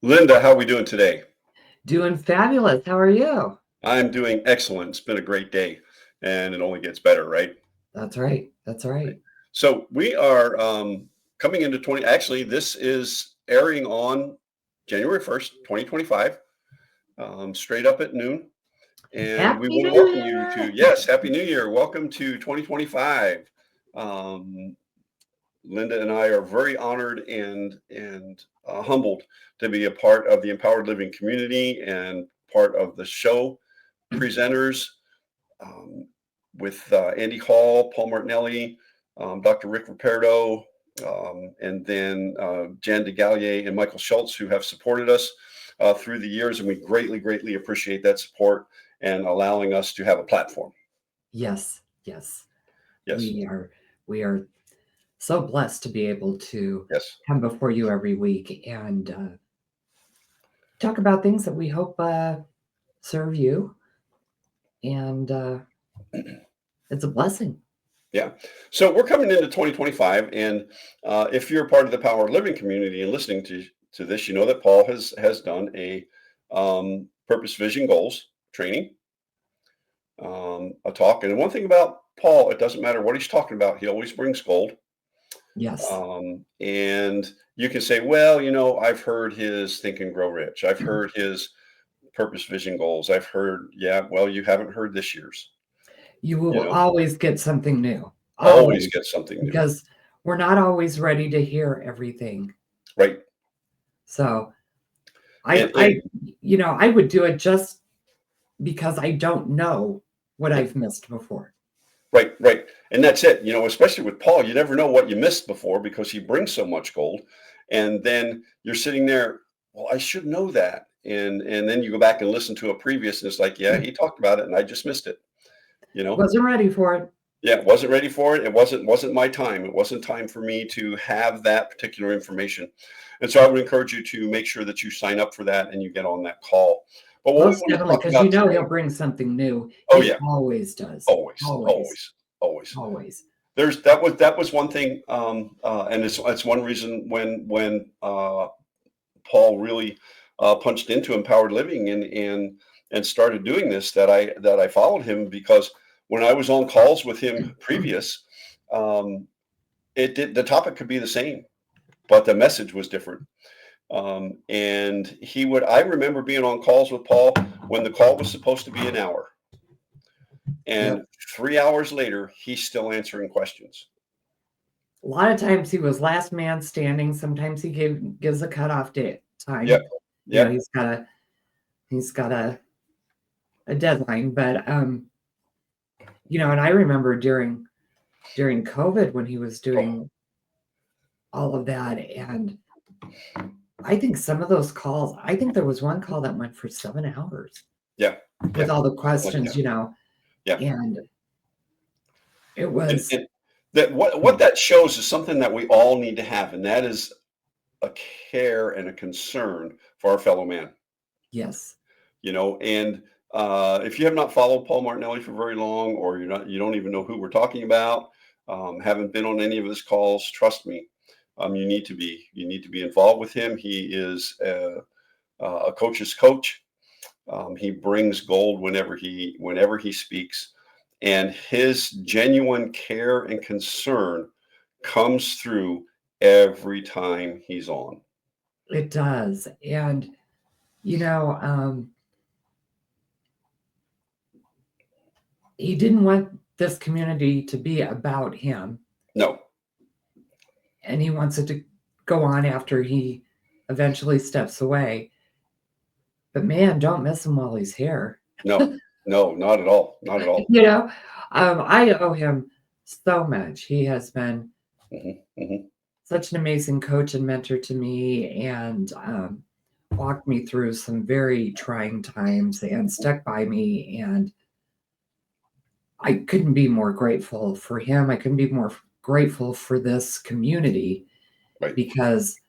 Linda, how are we doing today? Doing fabulous. How are you? I'm doing excellent. It's been a great day, and it only gets better, right? That's right. That's Right. right. So we are coming into 20. Actually, this is airing on January 1st, 2025, straight up at noon. And we Happy want to New welcome you Year. to, yes, Happy New Year. Welcome to 2025. Um, Linda and I are very honored and humbled to be a part of the Empowered Living community and part of the show presenters um, with Andy Hall, Paul Martinelli, Dr. Rick Riperdo, and then Jan DeGallier and Michael Schultz, who have supported us through the years. And we greatly, greatly appreciate that support and allowing us to have a platform. Yes, yes. Yes, We are so blessed to be able to yes. come before you every week and talk about things that we hope serve you. And it's a blessing. Yeah. So we're coming into 2025, and if you're part of the Power Living community and listening to this, you know that Paul has done a purpose, vision, goals training, a talk. And one thing about Paul, it doesn't matter what he's talking about; he always brings gold. Yes. And you can say, well, I've heard his Think and Grow Rich. I've heard his purpose, vision, goals. I've heard, yeah. Well, you haven't heard this year's. You You will know, always get something new. always Always. get something new, Because we're not always ready to hear everything. right? So I And I I would do it just because I don't know what yeah. I've missed before. Right, right. And that's it. Especially with Paul, you never know what you missed before because he brings so much gold. And then you're sitting there, well, I should know that. And then you go back and listen to a previous and it's like, yeah, he talked about it and I just missed it. You know? Wasn't ready for it. Yeah, wasn't ready for it. It wasn't my time. It wasn't time for me to have that particular information. And so I would encourage you to make sure that you sign up for that and you get on that call. But what we Most want to definitely, talk because about he'll today, bring something new. oh He yeah, always does. always, Always. always, always. Always. That was one thing, and it's one reason when Paul really punched into empowered living and started doing this that I followed him because when I was on calls with him previous, um, the topic could be the same, but the message was different. And I remember being on calls with Paul when the call was supposed to be an hour, Yep. and 3 hours later he's still answering questions. A lot of times he was last man standing. Sometimes he gives a cutoff date time. Yep, yep. He's got a deadline. But and I remember during COVID when he was Oh, doing all of that. And I think some of those calls, I think there was one call that went for 7 hours yeah, with yeah, all the something like questions, that. Yeah, and it and, was, and that what that shows is something that we all need to have, and that is a care and a concern for our fellow man. yes, And if you have not followed Paul Martinelli for very long, or you don't even know who we're talking about, haven't been on any of his calls, trust me, you need to be involved with him. He is a coach's coach. He brings gold whenever he speaks, and his genuine care and concern comes through every time he's on. it does. And, you know, um, he didn't want this community to be about him, No, and he wants it to go on after he eventually steps away. But man, don't miss him while he's here. no, no, not at all, not at all. You know, I owe him so much. He has been Hmm, hmm. such an amazing coach and mentor to me, and walked me through some very trying times and stuck by me. And I couldn't be more grateful for him. I couldn't be more grateful for this community Right, because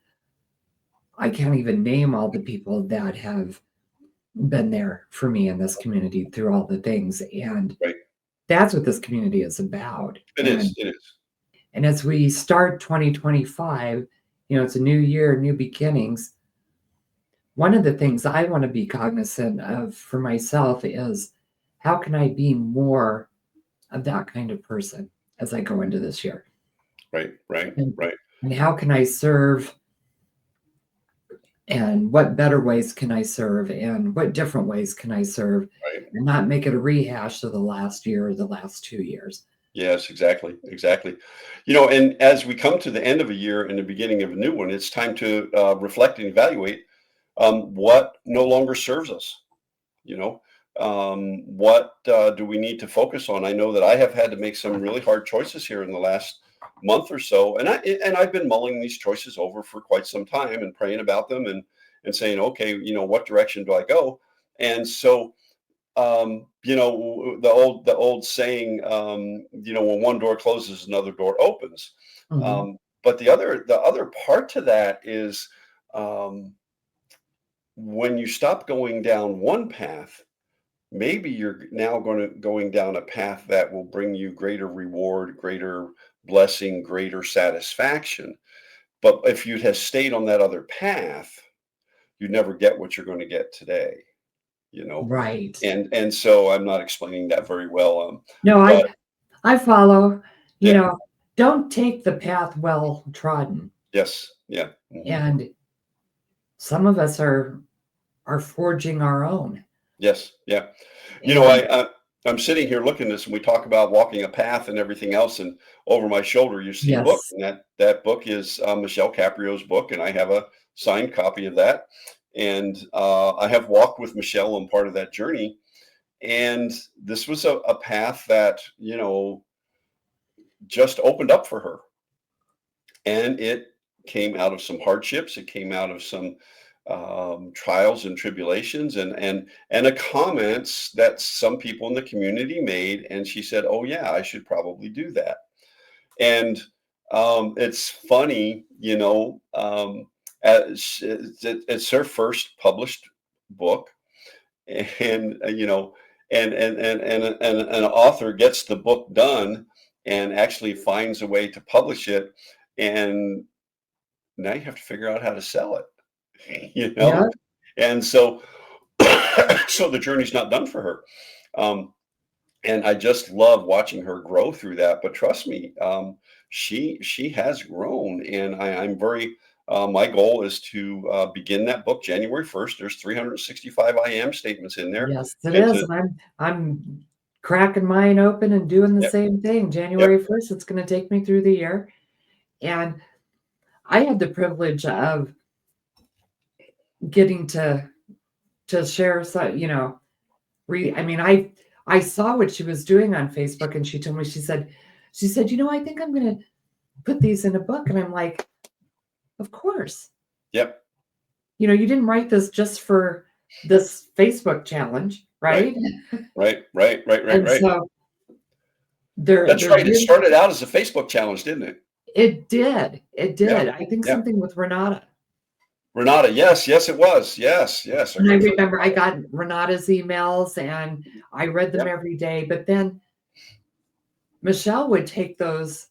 I can't even name all the people that have been there for me in this community through all the things. And right. that's what this community is about. It is. It is. And as we start 2025, it's a new year, new beginnings. one of the things I want to be cognizant of for myself is how can I be more of that kind of person as I go into this year? Right, right, And, right, and how can I serve, and what better ways can I serve, and what different ways can I serve, right. and not make it a rehash of the last year or the last 2 years? Yes, exactly, exactly. You know, and as we come to the end of a year and the beginning of a new one, it's time to reflect and evaluate what no longer serves us. You know, what do we need to focus on? I know that I have had to make some really hard choices here in the last month or so, and I've been mulling these choices over for quite some time and praying about them and saying, okay, you know, what direction do I go? And so you know, the old saying, you know, when one door closes, another door opens. Mhm. But the other part to that is um, when you stop going down one path, maybe you're now going down a path that will bring you greater reward, greater blessing, greater satisfaction. But if you had stayed on that other path, you'd never get what you're going to get today. You know, Right. and so I'm not explaining that very well. No, But I follow. You yeah, know, don't take the path well trodden. yes, yeah, mhm, And some of us are forging our own. yes, yeah. You know, And I'm sitting here looking at this, and we talk about walking a path and everything else, and over my shoulder you see a book, yes, and that book is Michelle Caprio's book, and I have a signed copy of that, and I have walked with Michelle on part of that journey, and this was a path that you know just opened up for her, and it came out of some hardships. It came out of some trials and tribulations, and a comments that some people in the community made. And she said, "Oh yeah, I should probably do that." And it's funny, you know, it's her first published book, and you know, and an author gets the book done and actually finds a way to publish it, and now you have to figure out how to sell it, you yeah, know? And so so the journey's not done for her. Um, and I just love watching her grow through that. But trust me, she has grown, and I'm very. My goal is to begin that book January 1st. There's 365 I am statements in there, yes, it and is. to And I'm cracking mine open and doing the yep, same thing. yep, January 1st, it's going to take me through the year. And I had the privilege of getting to share some, I mean, I saw what she was doing on Facebook, and she told me, she said, I think I'm gonna put these in a book. And I'm like, of course. yep, You didn't write this just for this Facebook challenge, right, right? right, right, right, right, And right. so there That's there right. It really started out as a Facebook challenge, didn't it? it did. It Yeah, did. I think yeah. something with Renata. Renata, yes, yes, it was. Yes, yes, our And I good friend remember I Renata. got Renata's emails and I read them Yep. every day, but then Michelle would take those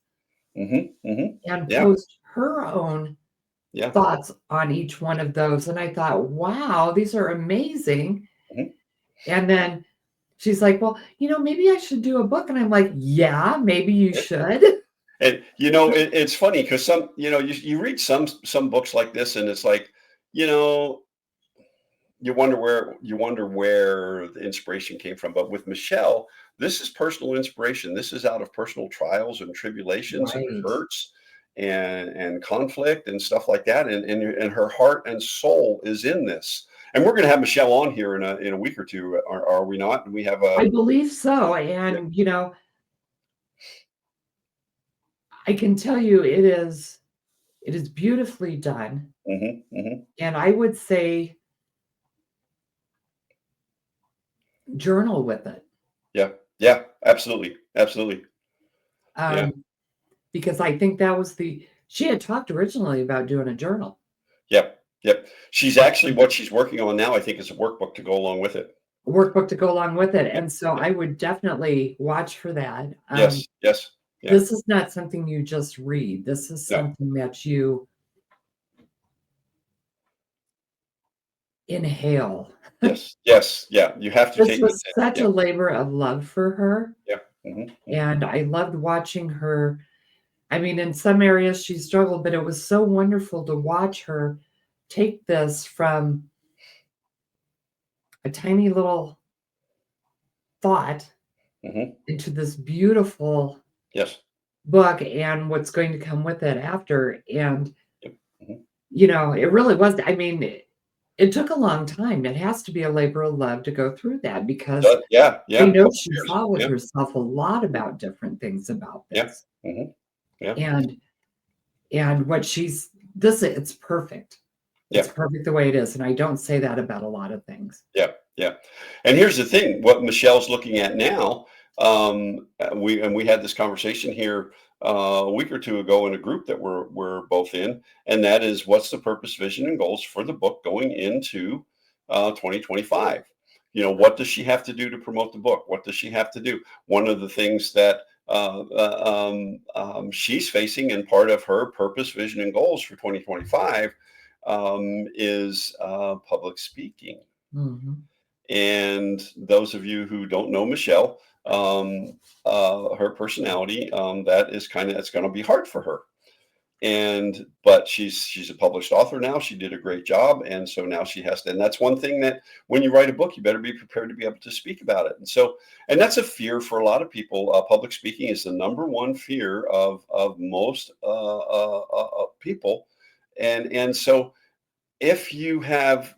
Mhm, mhm. and Yeah, post her own yeah. thoughts on each one of those. And I thought, wow, these are amazing. Mhm. And then she's like, well, maybe I should do a book. And I'm like, yeah, maybe you Yeah. should. And, you know, it's funny because some you know, you read some books like this, and it's like, you know, you wonder where the inspiration came from. But with Michelle, this is personal inspiration. This is out of personal trials and tribulations and Right. hurts and conflict and stuff like that. And her heart and soul is in this. And we're going to have Michelle on here in a week or two, are we not? We have a I believe so. yeah. And, I can tell you it is beautifully done. Hmm, hmm. And I would say journal with it. Yeah, yeah, absolutely, absolutely. Yeah, Um, because I think that was she had talked originally about doing a journal, yep, yep. She's actually what she's working on now, I think, is a workbook to go along with it. a workbook to go along with it. Yep, And so yep. I would definitely watch for that. Yes, yes, yeah. This is not something you just read. This is No, something that you inhale. Yes. Yes. Yeah. You have to This take was it. such Yeah. a labor of love for her, Yeah. Hmm. and I loved watching her. I mean, in some areas she struggled, but it was so wonderful to watch her take this from a tiny little thought Hmm. into this beautiful Yes. book and what's going to come with it after. And, Yep. Hmm. it really was. I mean, it took a long time. It has to be a labor of love to go through that because Yeah. I Yeah. know Couple she years. thought with Yeah. herself a lot about different things about Yeah. this. Hmm. Yeah. And what she's this it's perfect. It's Yeah. perfect the way it is. And I don't say that about a lot of things. Yeah, yeah. And here's the thing, what Michelle's looking at now, we had this conversation here a week or two ago in a group that we're both in, and that is what's the purpose, vision, and goals for the book going into 2025? What does she have to do to promote the book? What does she have to do? One of the things that she's facing, and part of her purpose, vision, and goals for 2025 is public speaking. Mhm. And those of you who don't know Michelle, her personality, that is it's going to be hard for her. But she's a published author now. She did a great job, and so now she has to. And that's one thing that when you write a book, you better be prepared to be able to speak about it. And that's a fear for a lot of people. Public speaking is the number one fear of most people, and so if you have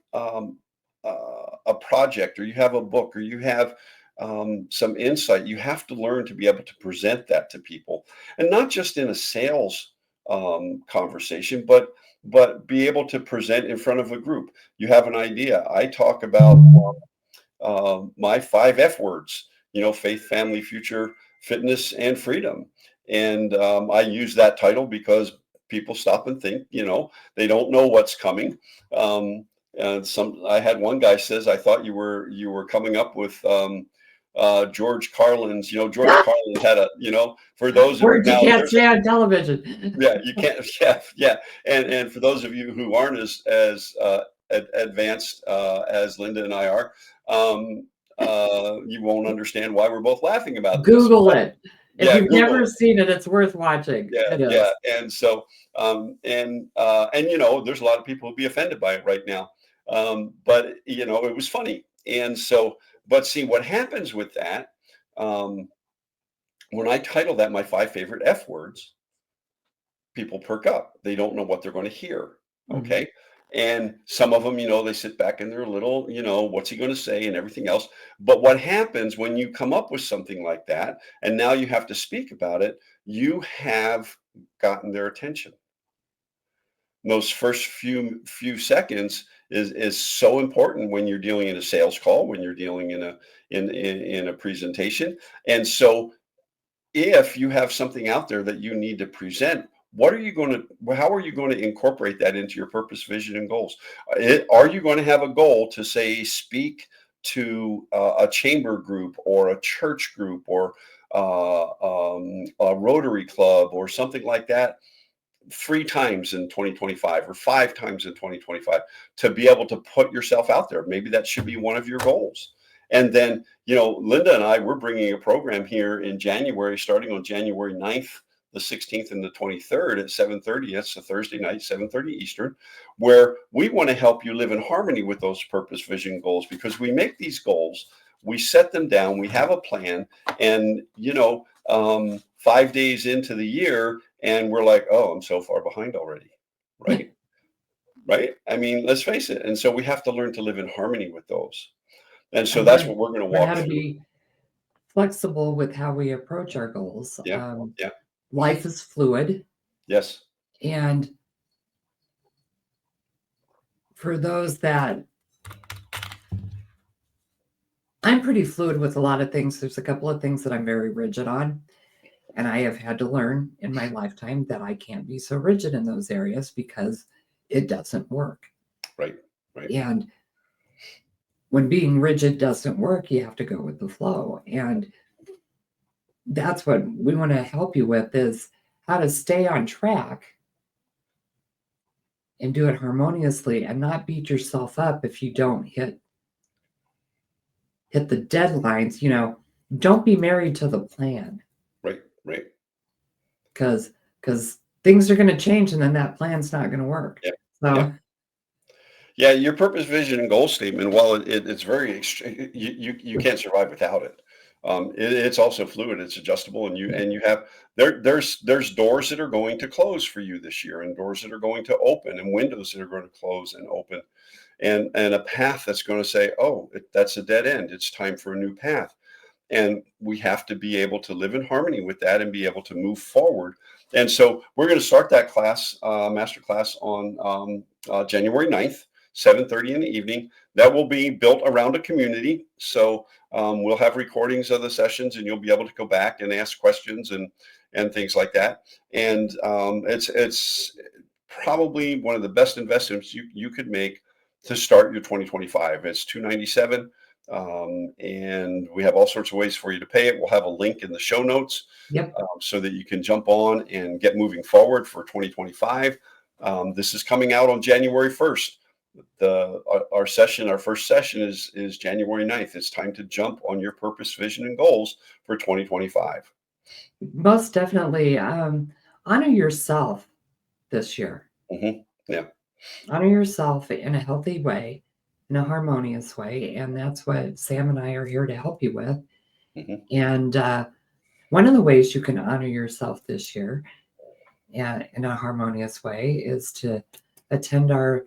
a project, or you have a book, or you have some insight, you have to learn to be able to present that to people, and not just in a sales conversation, but be able to present in front of a group. You have an idea. I talk about my 5 F words. Faith, family, future, fitness, and freedom. And I use that title because people stop and think. They don't know what's coming. And I had one guy says, I thought you were coming up with George Carlin's. George Carlin had for those of Words you now can't there's say on television. yeah, you can't. Yeah, yeah. And for those of you who aren't as advanced as Linda and I are, you won't understand why we're both laughing about this. Google But it. If yeah, you've Google never it. seen it, it's worth watching. Yeah, It yeah. is. And so, there's a lot of people who'll be offended by it right now. But it was funny. And so, but see what happens with that. Um, when I title that my 5 favorite F words, people perk up. They don't know what they're going to hear. Mhm. Okay. And some of them, they sit back in their little, what's he going to say and everything else. But what happens when you come up with something like that and now you have to speak about it, you have gotten their attention. Those first few seconds is so important when you're dealing in a sales call, when you're dealing in a presentation. And so if you have something out there that you need to present, how are you going to incorporate that into your purpose, vision, and goals? Are you going to have a goal to say, speak to a chamber group or a church group or a Rotary Club or something like that 3 times in 2025 or 5 times in 2025 to be able to put yourself out there? Maybe that should be one of your goals. And then, Linda and I, we're bringing a program here in January, starting on January 9th, the 16th, and the 23rd at 7:30. That's a Thursday night, 7:30 Eastern, where we want to help you live in harmony with those purpose, vision, goals, because we make these goals, we set them down, we have a plan, and 5 days into the year, and we're like, oh, I'm so far behind already, right? Right? I mean, let's face it. And so we have to learn to live in harmony with those. And so And that's what we're going to learn how walk to through. be flexible with how we approach our goals. Yeah. Yeah. Life is fluid. Yes. And for those that I'm pretty fluid with a lot of things, there's a couple of things that I'm very rigid on. And I have had to learn in my lifetime that I can't be so rigid in those areas because it doesn't work. Right. Right. And when being rigid doesn't work, you have to go with the flow. And that's what we want to help you with is how to stay on track and do it harmoniously and not beat yourself up if you don't hit the deadlines. Don't be married to the plan, Right. Right. because things are going to change and then that plan's not going to work. Yeah. Yeah. So Yeah, your purpose, vision, and goal statement, while it's very you can't survive without it. It's also fluid, it's adjustable, and you have there's doors that are going to close for you this year, and doors that are going to open, and windows that are going to close and open, and a path that's going to say, oh, that's a dead end. It's time for a new path, and we have to be able to live in harmony with that and be able to move forward. And so we're going to start that class, master class, on January 9th, 7:30 in the evening. That will be built around a community. So we'll have recordings of the sessions, and you'll be able to go back and ask questions and things like that. And it's probably one of the best investments you could make to start your 2025. It's $297. And we have all sorts of ways for you to pay it. We'll have a link in the show notes, yep. so that you can jump on and get moving forward for 2025. This is coming out on January 1st. Our first session is January 9th. It's time to jump on your purpose, vision, and goals for 2025. Most definitely. Honor yourself this year. Yeah. Honor yourself in a healthy way, in a harmonious way. And that's what Sam and I are here to help you with. Mhm. And one of the ways you can honor yourself this year, in a harmonious way, is to attend our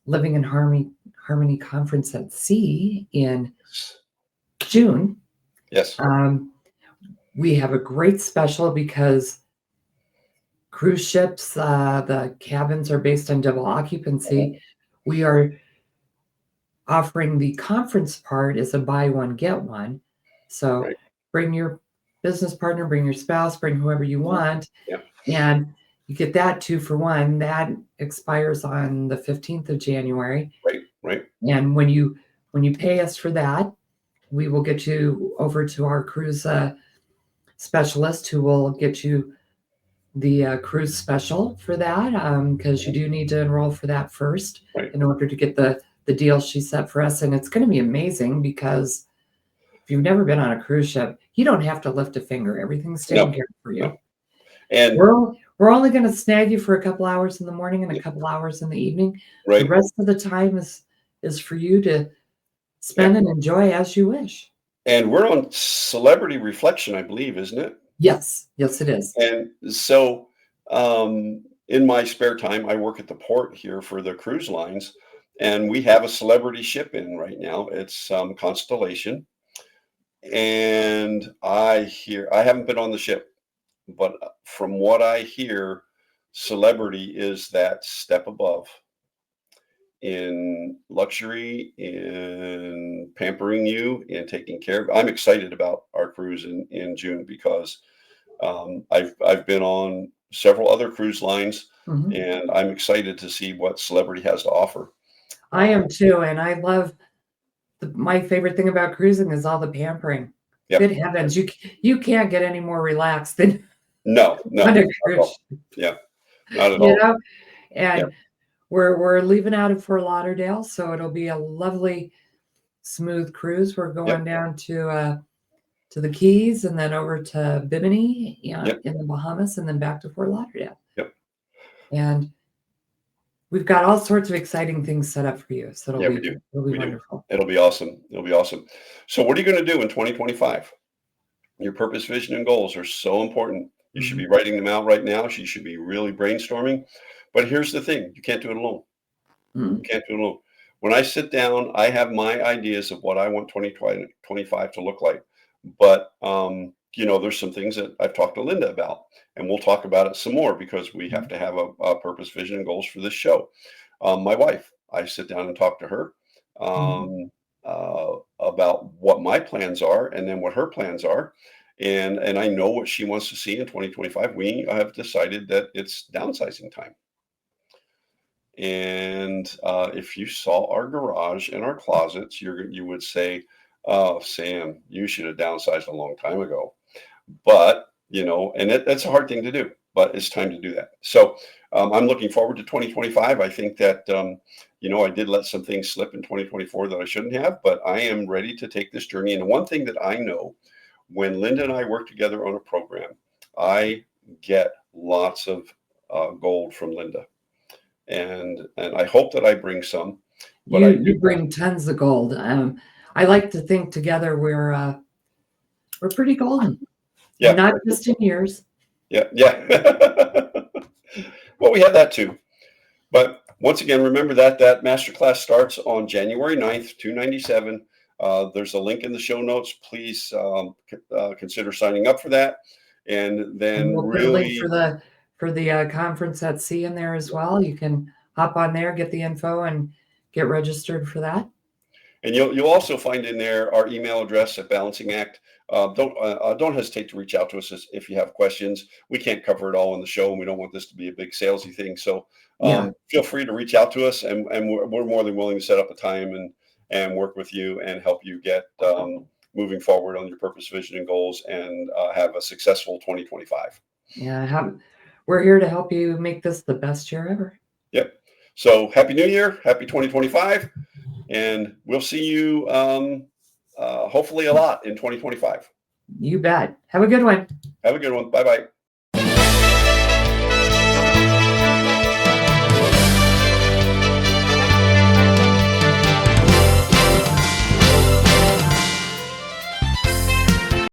Living in Harmony Conference at Sea in June. Yes. We have a great special because cruise ships, the cabins are based on double occupancy. We are offering the conference part as a buy one, get one. So Right. bring your business partner, bring your spouse, bring whoever you want. Yeah. And you get that 2 for 1. That expires on the 15th of January. Right. And when you pay us for that, we will get you over to our cruise specialist, who will get you the cruise special for that, because you do need to enroll for that first, Right. in order to get the deal she set for us. And it's going to be amazing, because if you've never been on a cruise ship, you don't have to lift a finger. Everything's taken No. care of for you. No. And We're only going to snag you for a couple hours in the morning and a couple hours in the evening. The right. rest of the time is for you to spend and enjoy as you wish. And we're on Celebrity Reflection, I believe, isn't it? Yes, it is. And so, in my spare time, I work at the port here for the cruise lines, and we have a celebrity ship in right now. It's Constellation, and I haven't been on the ship, but from what I hear, Celebrity is that step above in luxury, in pampering you, in taking care of. I'm excited about our cruise in June, because I've been on several other cruise lines, Mhm. and I'm excited to see what Celebrity has to offer. I am too, and I love my favorite thing about cruising is all the pampering. Yep. Good heavens, you can't get any more relaxed than No, on a not at cruise all. ship, Yeah, not at you all. know? Yeah, And we're leaving out of Fort Lauderdale, so it'll be a lovely, smooth cruise. We're going yep, down to the Keys, and then over to Bimini, yep, in the Bahamas, and then back to Fort Lauderdale. yep. And we've got all sorts of exciting things set up for you. So Yeah, we do. it'll be We do. wonderful. It'll be awesome. It'll be awesome. So, what are you going to do in 2025? Your purpose, vision, and goals are so important. You should be Mhm. writing them out right now. You should be really brainstorming. But here's the thing: you can't do it alone. You Mhm. can't do it alone. When I sit down, I have my ideas of what I want 2025 to look like. But there's some things that I've talked to Linda about, and we'll talk about it some more, because we have Mhm. to have a purpose, vision, and goals for this show. My wife, I sit down and talk to her, Mhm. about what my plans are, and then what her plans are. And I know what she wants to see in 2025. We have decided that it's downsizing time. And if you saw our garage and our closets, you would say, "Oh, Sam, you should have downsized a long time ago." But that's a hard thing to do. but it's time to do that. So I'm looking forward to 2025. I think that, I did let some things slip in 2024 that I shouldn't have, but I am ready to take this journey. And one thing that I know, when Linda and I work together on a program, I get lots of gold from Linda, and I hope that I bring some. But You bring tons of gold. I like to think together we're pretty golden, yeah, and not just in years. yeah. Well, we have that too. But once again, remember that masterclass starts on January 9th, 297. There's a link in the show notes. Please consider signing up for that. And then And we'll put a link for the conference at sea in there as well. You can hop on there, get the info, and get registered for that. And you'll also find in there our email address at Balancing Act. Don't hesitate to reach out to us if you have questions. We can't cover it all in the show, and we don't want this to be a big salesy thing. So feel free to reach out to us, and we're more than willing to set up a time and work with you and help you get moving forward on your purpose, vision, and goals, and have a successful 2025. Yeah, we're here to help you make this the best year ever. Yep. So happy New Year, happy 2025. And we'll see you hopefully a lot in 2025. You bet. Have a good one. Have a good one. Bye-bye.